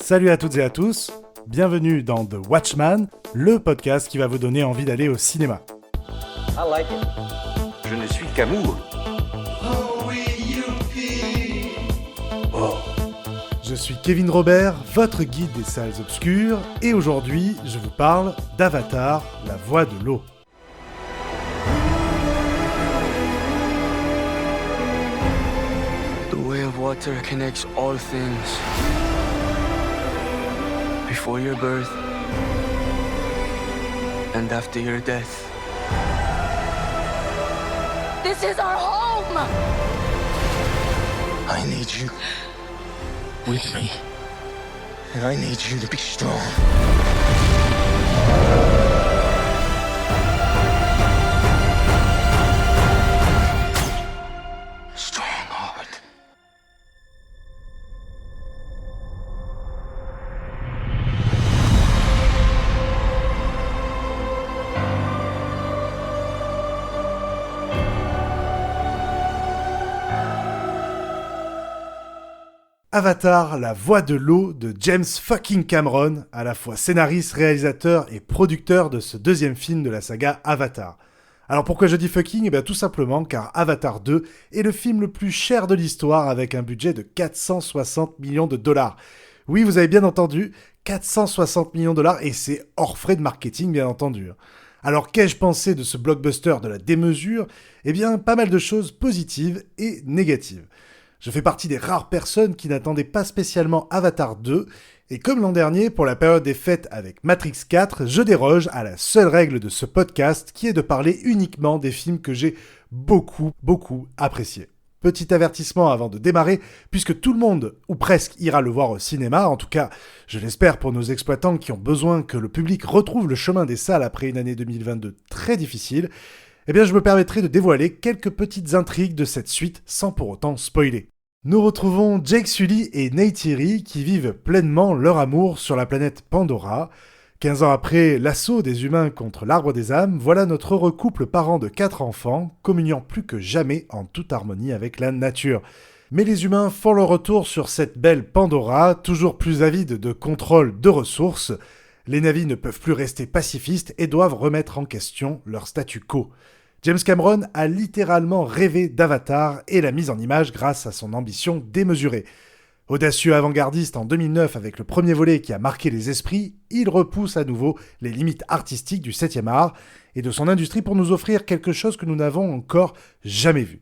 Salut à toutes et à tous, bienvenue dans The Watchman, le podcast qui va vous donner envie d'aller au cinéma. I like it. Je ne suis qu'amour. Je suis Kevin Robert, votre guide des salles obscures, et aujourd'hui, je vous parle d'Avatar, la voix de l'eau. The way of water connects all things. Before your birth and after your death. This is our home! I need you with me. And I need you to be strong. Strongheart. Avatar, la voix de l'eau de James fucking Cameron, à la fois scénariste, réalisateur et producteur de ce deuxième film de la saga Avatar. Alors pourquoi je dis fucking ? Eh bien tout simplement car Avatar 2 est le film le plus cher de l'histoire avec un budget de 460 millions de dollars. Oui, vous avez bien entendu, 460 millions de dollars et c'est hors frais de marketing bien entendu. Alors qu'ai-je pensé de ce blockbuster de la démesure ? Eh bien pas mal de choses positives et négatives. Je fais partie des rares personnes qui n'attendaient pas spécialement Avatar 2, et comme l'an dernier, pour la période des fêtes avec Matrix 4, je déroge à la seule règle de ce podcast qui est de parler uniquement des films que j'ai beaucoup appréciés. Petit avertissement avant de démarrer, puisque tout le monde, ou presque, ira le voir au cinéma, en tout cas, je l'espère pour nos exploitants qui ont besoin que le public retrouve le chemin des salles après une année 2022 très difficile, eh bien je me permettrai de dévoiler quelques petites intrigues de cette suite sans pour autant spoiler. Nous retrouvons Jake Sully et Neytiri qui vivent pleinement leur amour sur la planète Pandora. 15 ans après l'assaut des humains contre l'Arbre des âmes, voilà notre heureux couple parent de 4 enfants, communiant plus que jamais en toute harmonie avec la nature. Mais les humains font leur retour sur cette belle Pandora, toujours plus avides de contrôle de ressources. Les navis ne peuvent plus rester pacifistes et doivent remettre en question leur statu quo. James Cameron a littéralement rêvé d'Avatar et la mise en image grâce à son ambition démesurée. Audacieux avant-gardiste en 2009 avec le premier volet qui a marqué les esprits, il repousse à nouveau les limites artistiques du 7e art et de son industrie pour nous offrir quelque chose que nous n'avons encore jamais vu.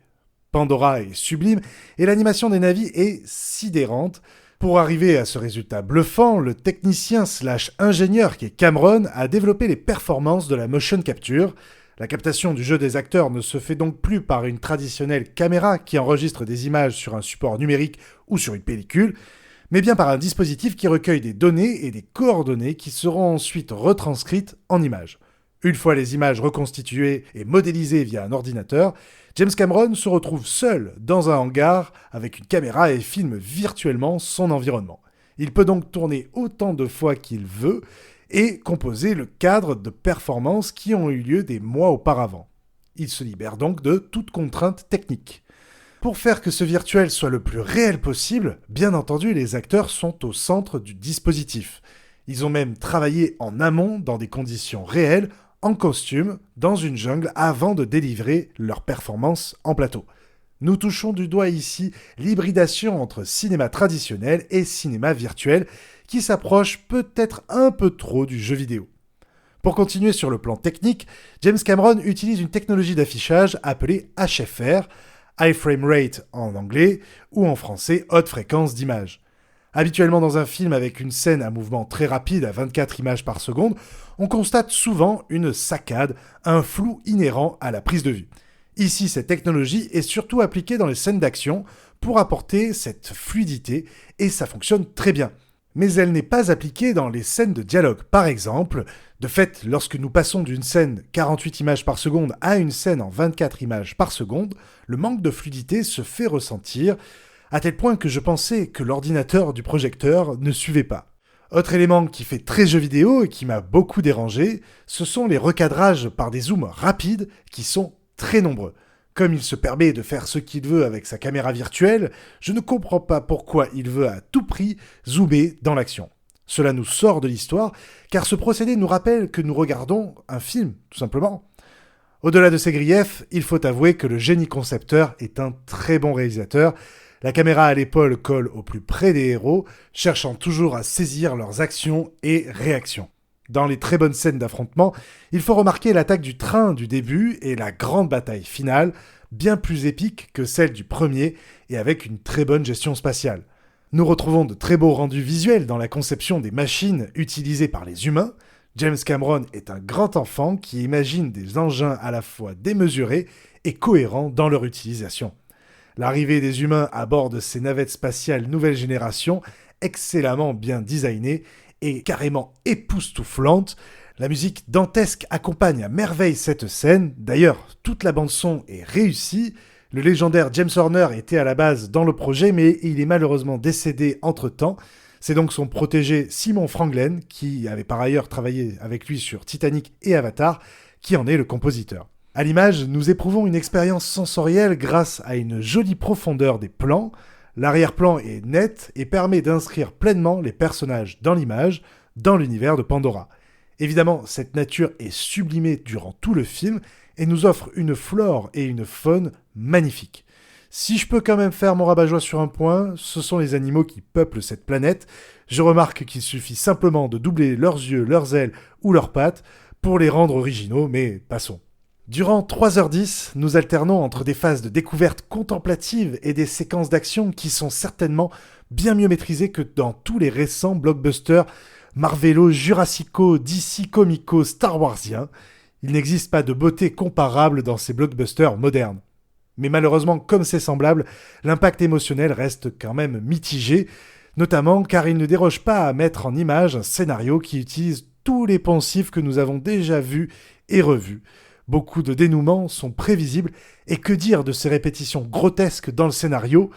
Pandora est sublime et l'animation des navis est sidérante. Pour arriver à ce résultat bluffant, le technicien / ingénieur qui est Cameron a développé les performances de la motion capture. La captation du jeu des acteurs ne se fait donc plus par une traditionnelle caméra qui enregistre des images sur un support numérique ou sur une pellicule, mais bien par un dispositif qui recueille des données et des coordonnées qui seront ensuite retranscrites en images. Une fois les images reconstituées et modélisées via un ordinateur, James Cameron se retrouve seul dans un hangar avec une caméra et filme virtuellement son environnement. Il peut donc tourner autant de fois qu'il veut, et composer le cadre de performances qui ont eu lieu des mois auparavant. Il se libère donc de toute contrainte technique. Pour faire que ce virtuel soit le plus réel possible, bien entendu, les acteurs sont au centre du dispositif. Ils ont même travaillé en amont dans des conditions réelles, en costume, dans une jungle, avant de délivrer leurs performances en plateau. Nous touchons du doigt ici l'hybridation entre cinéma traditionnel et cinéma virtuel, qui s'approche peut-être un peu trop du jeu vidéo. Pour continuer sur le plan technique, James Cameron utilise une technologie d'affichage appelée HFR, High Frame Rate en anglais, ou en français Haute Fréquence d'image. Habituellement dans un film avec une scène à mouvement très rapide à 24 images par seconde, on constate souvent une saccade, un flou inhérent à la prise de vue. Ici, cette technologie est surtout appliquée dans les scènes d'action pour apporter cette fluidité, et ça fonctionne très bien. Mais elle n'est pas appliquée dans les scènes de dialogue. Par exemple, de fait, lorsque nous passons d'une scène 48 images par seconde à une scène en 24 images par seconde, le manque de fluidité se fait ressentir, à tel point que je pensais que l'ordinateur du projecteur ne suivait pas. Autre élément qui fait très jeu vidéo et qui m'a beaucoup dérangé, ce sont les recadrages par des zooms rapides qui sont très nombreux. Comme il se permet de faire ce qu'il veut avec sa caméra virtuelle, je ne comprends pas pourquoi il veut à tout prix zoomer dans l'action. Cela nous sort de l'histoire, car ce procédé nous rappelle que nous regardons un film, tout simplement. Au-delà de ces griefs, il faut avouer que le génie concepteur est un très bon réalisateur. La caméra à l'épaule colle au plus près des héros, cherchant toujours à saisir leurs actions et réactions. Dans les très bonnes scènes d'affrontement, il faut remarquer l'attaque du train du début et la grande bataille finale, bien plus épique que celle du premier et avec une très bonne gestion spatiale. Nous retrouvons de très beaux rendus visuels dans la conception des machines utilisées par les humains. James Cameron est un grand enfant qui imagine des engins à la fois démesurés et cohérents dans leur utilisation. L'arrivée des humains à bord de ces navettes spatiales nouvelle génération, excellemment bien designées et carrément époustouflante, la musique dantesque accompagne à merveille cette scène. D'ailleurs, toute la bande-son est réussie. Le légendaire James Horner était à la base dans le projet, mais il est malheureusement décédé entre-temps. C'est donc son protégé Simon Franglen, qui avait par ailleurs travaillé avec lui sur Titanic et Avatar, qui en est le compositeur. À l'image, nous éprouvons une expérience sensorielle grâce à une jolie profondeur des plans. L'arrière-plan est net et permet d'inscrire pleinement les personnages dans l'image, dans l'univers de Pandora. Évidemment, cette nature est sublimée durant tout le film et nous offre une flore et une faune magnifiques. Si je peux quand même faire mon rabat-joie sur un point, ce sont les animaux qui peuplent cette planète. Je remarque qu'il suffit simplement de doubler leurs yeux, leurs ailes ou leurs pattes pour les rendre originaux, mais passons. Durant 3h10, nous alternons entre des phases de découverte contemplative et des séquences d'action qui sont certainement bien mieux maîtrisées que dans tous les récents blockbusters Marvelo, Jurassico, DC Comico, Star Warsiens. Il n'existe pas de beauté comparable dans ces blockbusters modernes. Mais malheureusement, comme c'est semblable, l'impact émotionnel reste quand même mitigé, notamment car il ne déroge pas à mettre en image un scénario qui utilise tous les poncifs que nous avons déjà vus et revus. Beaucoup de dénouements sont prévisibles, et que dire de ces répétitions grotesques dans le scénario ?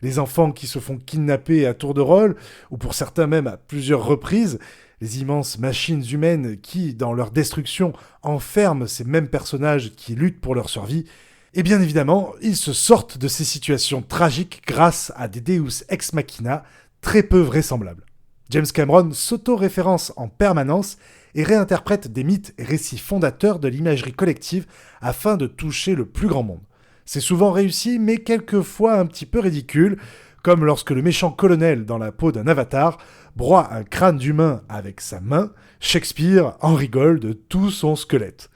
Les enfants qui se font kidnapper à tour de rôle, ou pour certains même à plusieurs reprises, les immenses machines humaines qui, dans leur destruction, enferment ces mêmes personnages qui luttent pour leur survie. Et bien évidemment, ils se sortent de ces situations tragiques grâce à des Deus ex machina très peu vraisemblables. James Cameron s'auto-référence en permanence et réinterprète des mythes et récits fondateurs de l'imagerie collective afin de toucher le plus grand monde. C'est souvent réussi, mais quelquefois un petit peu ridicule, comme lorsque le méchant colonel dans la peau d'un avatar broie un crâne d'humain avec sa main, Shakespeare en rigole de tout son squelette.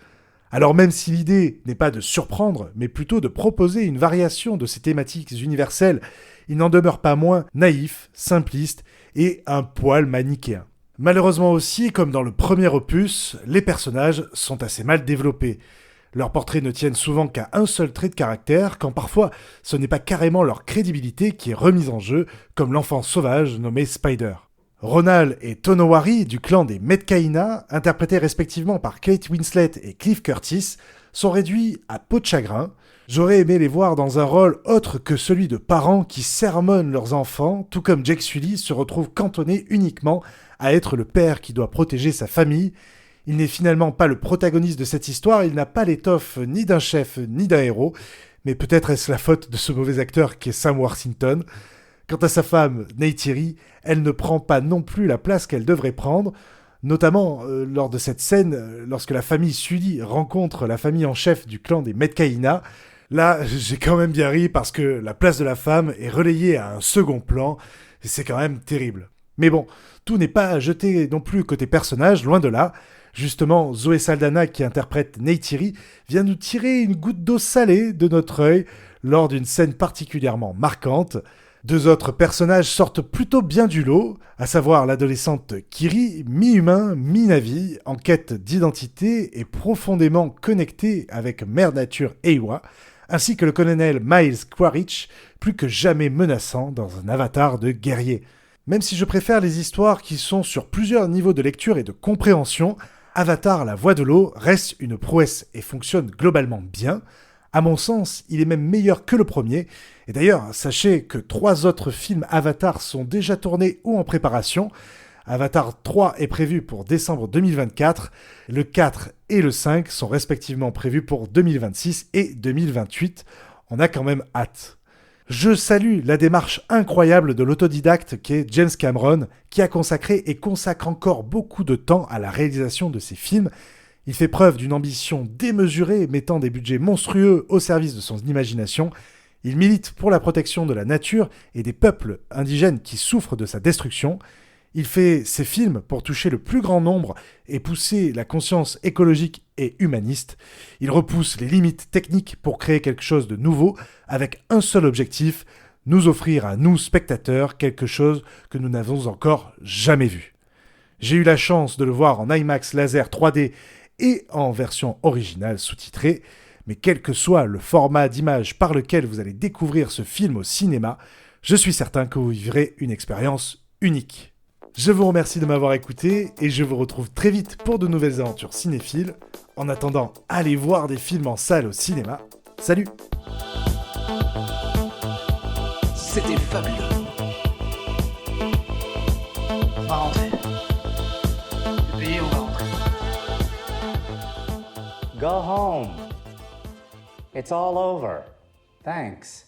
Alors même si l'idée n'est pas de surprendre, mais plutôt de proposer une variation de ces thématiques universelles, il n'en demeure pas moins naïf, simpliste et un poil manichéen. Malheureusement aussi, comme dans le premier opus, les personnages sont assez mal développés. Leurs portraits ne tiennent souvent qu'à un seul trait de caractère, quand parfois ce n'est pas carrément leur crédibilité qui est remise en jeu, comme l'enfant sauvage nommé Spider. Ronald et Tonowari du clan des Metcaïna, interprétés respectivement par Kate Winslet et Cliff Curtis, sont réduits à peau de chagrin. J'aurais aimé les voir dans un rôle autre que celui de parents qui sermonnent leurs enfants, tout comme Jake Sully se retrouve cantonné uniquement à être le père qui doit protéger sa famille. Il n'est finalement pas le protagoniste de cette histoire, il n'a pas l'étoffe ni d'un chef ni d'un héros, mais peut-être est-ce la faute de ce mauvais acteur qui est Sam Worthington. Quant à sa femme, Neytiri, elle ne prend pas non plus la place qu'elle devrait prendre, notamment lors de cette scène, lorsque la famille Sully rencontre la famille en chef du clan des Metcaïna. Là, j'ai quand même bien ri parce que la place de la femme est relayée à un second plan, et c'est quand même terrible. Mais bon, tout n'est pas à jeter non plus côté personnage, loin de là. Justement, Zoé Saldana, qui interprète Neytiri, vient nous tirer une goutte d'eau salée de notre œil lors d'une scène particulièrement marquante. Deux autres personnages sortent plutôt bien du lot, à savoir l'adolescente Kiri, mi-humain, mi-navi, en quête d'identité et profondément connectée avec Mère Nature Eywa, ainsi que le colonel Miles Quaritch, plus que jamais menaçant dans un avatar de guerrier. Même si je préfère les histoires qui sont sur plusieurs niveaux de lecture et de compréhension, Avatar, la voix de l'eau, reste une prouesse et fonctionne globalement bien. À mon sens, il est même meilleur que le premier. Et d'ailleurs, sachez que 3 autres films Avatar sont déjà tournés ou en préparation, Avatar 3 est prévu pour décembre 2024, le 4 et le 5 sont respectivement prévus pour 2026 et 2028. On a quand même hâte. Je salue la démarche incroyable de l'autodidacte qu'est James Cameron, qui a consacré et consacre encore beaucoup de temps à la réalisation de ses films. Il fait preuve d'une ambition démesurée, mettant des budgets monstrueux au service de son imagination. Il milite pour la protection de la nature et des peuples indigènes qui souffrent de sa destruction. Il fait ses films pour toucher le plus grand nombre et pousser la conscience écologique et humaniste. Il repousse les limites techniques pour créer quelque chose de nouveau avec un seul objectif, nous offrir à nous, spectateurs, quelque chose que nous n'avons encore jamais vu. J'ai eu la chance de le voir en IMAX laser 3D et en version originale sous-titrée, mais quel que soit le format d'image par lequel vous allez découvrir ce film au cinéma, je suis certain que vous vivrez une expérience unique. Je vous remercie de m'avoir écouté et je vous retrouve très vite pour de nouvelles aventures cinéphiles. En attendant, allez voir des films en salle au cinéma. Salut! C'était fabuleux. On va rentrer. Le payer, on va rentrer. Go home. It's all over. Thanks.